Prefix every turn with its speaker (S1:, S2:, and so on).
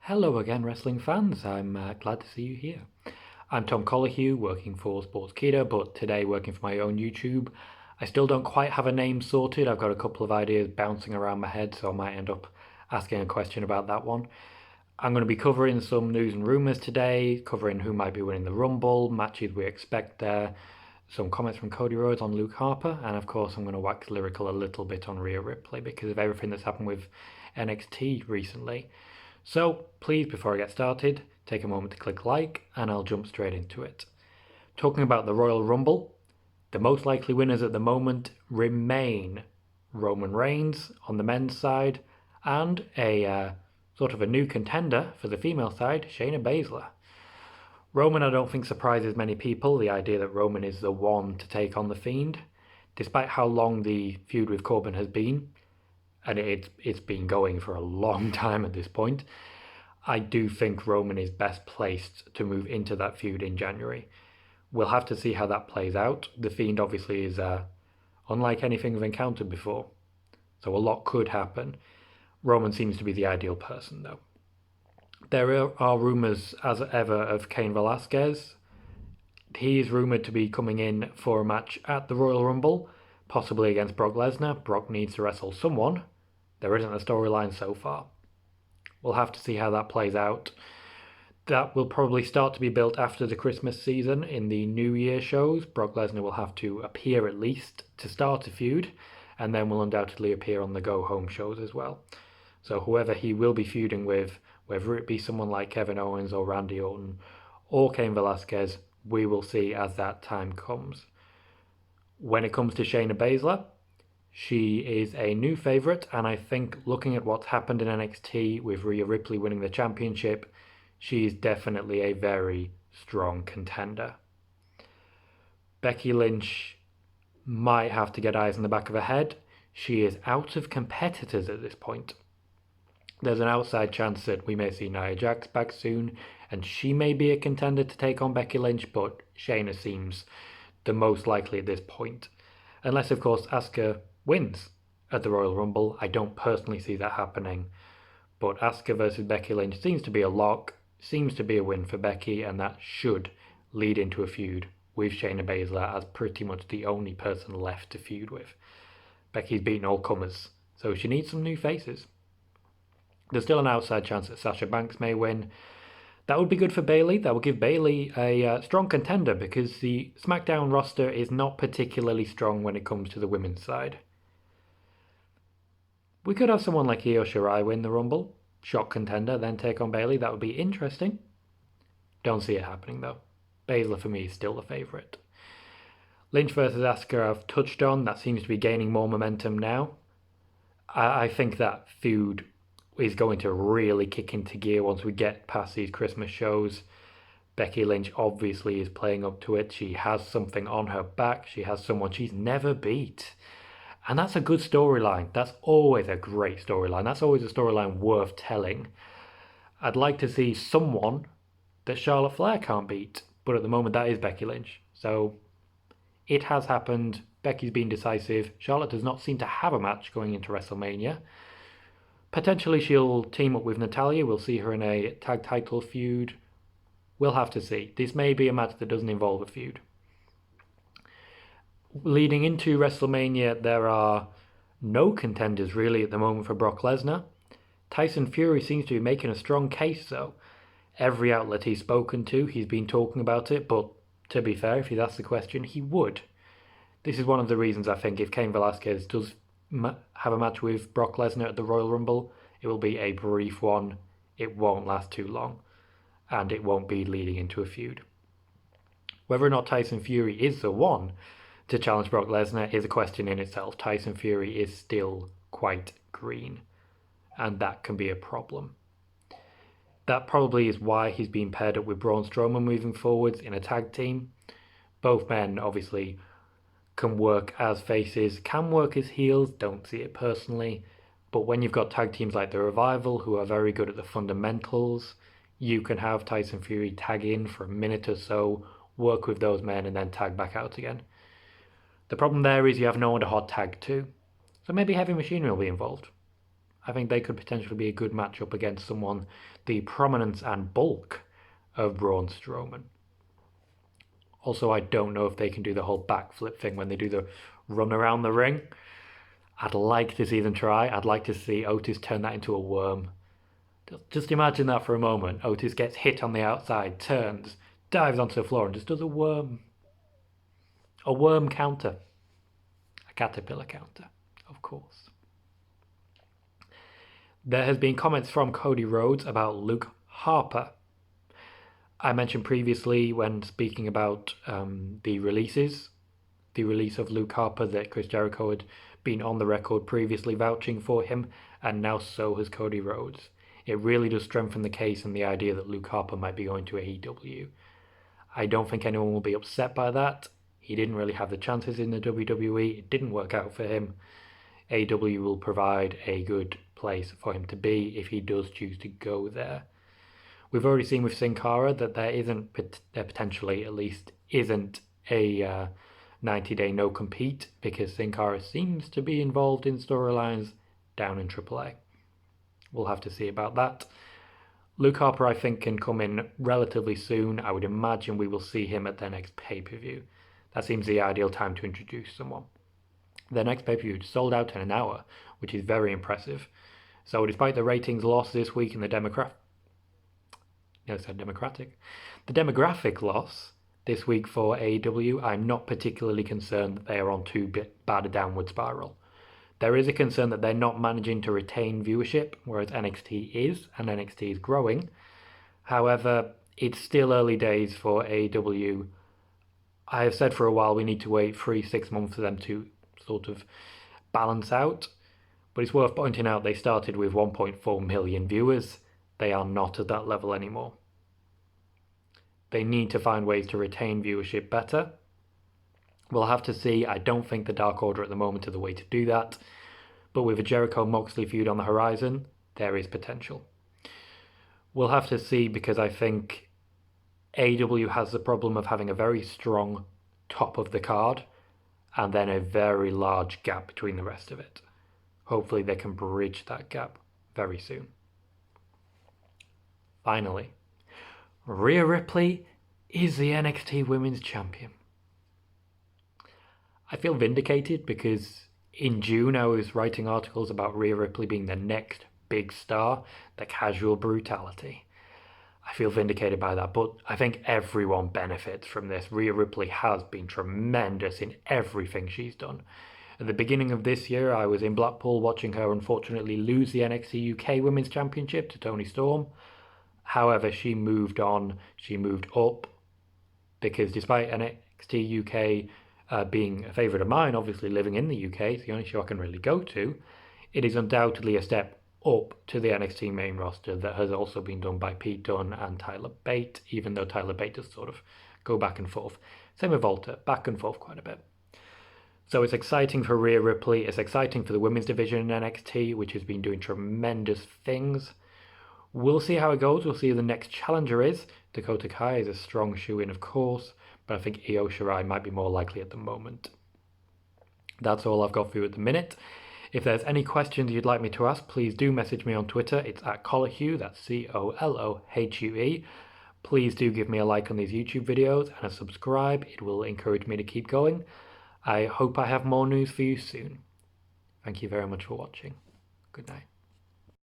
S1: Hello again, wrestling fans. I'm glad to see you here. I'm Tom Colohue, working for Sportskeeda, but today working for my own YouTube. I still don't quite have a name sorted. I've got a couple of ideas bouncing around my head, so I might end up asking a question about that one. I'm going to be covering some news and rumours today, covering who might be winning the Rumble, matches we expect there, some comments from Cody Rhodes on Luke Harper, and of course I'm going to wax lyrical a little bit on Rhea Ripley because of everything that's happened with NXT recently. So please, before I get started, take a moment to click like and I'll jump straight into it. Talking about the Royal Rumble, the most likely winners at the moment remain Roman Reigns on the men's side and a sort of a new contender for the female side, Shayna Baszler. Roman I don't think surprises many people, the idea that Roman is the one to take on The Fiend, despite how long the feud with Corbin has been, and it's been going for a long time at this point. I do think Roman is best placed to move into that feud in January. We'll have to see how that plays out. The Fiend obviously is unlike anything we've encountered before, so a lot could happen. Roman seems to be the ideal person, though. There are rumours, as ever, of Cain Velasquez. He is rumoured to be coming in for a match at the Royal Rumble, possibly against Brock Lesnar. Brock needs to wrestle someone. There isn't a storyline so far. We'll have to see how that plays out. That will probably start to be built after the Christmas season in the New Year shows. Brock Lesnar will have to appear at least to start a feud, and then will undoubtedly appear on the go-home shows as well. So whoever he will be feuding with, whether it be someone like Kevin Owens or Randy Orton or Cain Velasquez, we will see as that time comes. When it comes to Shayna Baszler, she is a new favourite, and I think looking at what's happened in NXT with Rhea Ripley winning the championship, she's definitely a very strong contender. Becky Lynch might have to get eyes in the back of her head. She is out of competitors at this point. There's an outside chance that we may see Nia Jax back soon, and she may be a contender to take on Becky Lynch, but Shayna seems the most likely at this point. Unless, of course, Asuka wins at the Royal Rumble. I don't personally see that happening, but Asuka versus Becky Lynch seems to be a lock, seems to be a win for Becky, and that should lead into a feud with Shayna Baszler as pretty much the only person left to feud with. Becky's beaten all comers, so she needs some new faces. There's still an outside chance that Sasha Banks may win. That would be good for Bayley. That would give Bayley a strong contender because the SmackDown roster is not particularly strong when it comes to the women's side. We could have someone like Io Shirai win the Rumble, shock contender, then take on Bayley. That would be interesting. Don't see it happening though. Baszler for me is still the favourite. Lynch versus Asuka I've touched on. That seems to be gaining more momentum now. I think that feud is going to really kick into gear once we get past these Christmas shows. Becky Lynch obviously is playing up to it. She has something on her back. She has someone she's never beat. And that's a good storyline. That's always a great storyline. That's always a storyline worth telling. I'd like to see someone that Charlotte Flair can't beat. But at the moment, that is Becky Lynch. So it has happened. Becky's been decisive. Charlotte does not seem to have a match going into WrestleMania. Potentially she'll team up with Natalya. We'll see her in a tag title feud. We'll have to see. This may be a match that doesn't involve a feud. Leading into WrestleMania, there are no contenders really at the moment for Brock Lesnar. Tyson Fury seems to be making a strong case though. Every outlet he's spoken to, he's been talking about it, but to be fair, if he's asked the question, he would. This is one of the reasons I think if Cain Velasquez does have a match with Brock Lesnar at the Royal Rumble, it will be a brief one. It won't last too long, and it won't be leading into a feud. Whether or not Tyson Fury is the one to challenge Brock Lesnar is a question in itself. Tyson Fury is still quite green, and that can be a problem. That probably is why he's been paired up with Braun Strowman moving forwards in a tag team. Both men obviously can work as faces, can work as heels, don't see it personally. But when you've got tag teams like the Revival who are very good at the fundamentals, you can have Tyson Fury tag in for a minute or so, work with those men and then tag back out again. The problem there is you have no one to hot tag to. So maybe Heavy Machinery will be involved. I think they could potentially be a good matchup against someone the prominence and bulk of Braun Strowman. Also, I don't know if they can do the whole backflip thing when they do the run around the ring. I'd like to see them try. I'd like to see Otis turn that into a worm. Just imagine that for a moment. Otis gets hit on the outside, turns, dives onto the floor and just does a worm. A worm counter. A caterpillar counter, of course. There has been comments from Cody Rhodes about Luke Harper. I mentioned previously when speaking about the release of Luke Harper, that Chris Jericho had been on the record previously vouching for him, and now so has Cody Rhodes. It really does strengthen the case and the idea that Luke Harper might be going to AEW. I don't think anyone will be upset by that. He didn't really have the chances in the WWE. It didn't work out for him. AEW will provide a good place for him to be if he does choose to go there. We've already seen with Sin Cara that there potentially at least isn't a 90-day no-compete, because Sin Cara seems to be involved in storylines down in AAA. We'll have to see about that. Luke Harper, I think, can come in relatively soon. I would imagine we will see him at their next pay-per-view. That seems the ideal time to introduce someone. Their next pay-per-view sold out in an hour, which is very impressive. So despite the ratings loss this week and the demographic loss this week for AEW, I'm not particularly concerned that they are on too bad a downward spiral. There is a concern that they're not managing to retain viewership, whereas NXT is, and NXT is growing. However, it's still early days for AEW. I have said for a while we need to wait 3-6 months for them to sort of balance out. But it's worth pointing out they started with 1.4 million viewers. They are not at that level anymore. They need to find ways to retain viewership better. We'll have to see. I don't think the Dark Order at the moment are the way to do that. But with a Jericho-Moxley feud on the horizon, there is potential. We'll have to see, because I think AEW has the problem of having a very strong top of the card and then a very large gap between the rest of it. Hopefully they can bridge that gap very soon. Finally, Rhea Ripley is the NXT Women's Champion. I feel vindicated because in June I was writing articles about Rhea Ripley being the next big star, the casual brutality. I feel vindicated by that, but I think everyone benefits from this. Rhea Ripley has been tremendous in everything she's done. At the beginning of this year, I was in Blackpool watching her unfortunately lose the NXT UK Women's Championship to Toni Storm. However, she moved on, she moved up, because despite NXT UK being a favourite of mine, obviously living in the UK, it's the only show I can really go to, it is undoubtedly a step up to the NXT main roster that has also been done by Pete Dunne and Tyler Bate, even though Tyler Bate does sort of go back and forth. Same with Volta, back and forth quite a bit. So it's exciting for Rhea Ripley, it's exciting for the women's division in NXT, which has been doing tremendous things. We'll see how it goes, we'll see who the next challenger is. Dakota Kai is a strong shoe-in, of course, but I think Io Shirai might be more likely at the moment. That's all I've got for you at the minute. If there's any questions you'd like me to ask, please do message me on Twitter. It's at Colohue, that's Colohue. Please do give me a like on these YouTube videos and a subscribe. It will encourage me to keep going. I hope I have more news for you soon. Thank you very much for watching. Good night.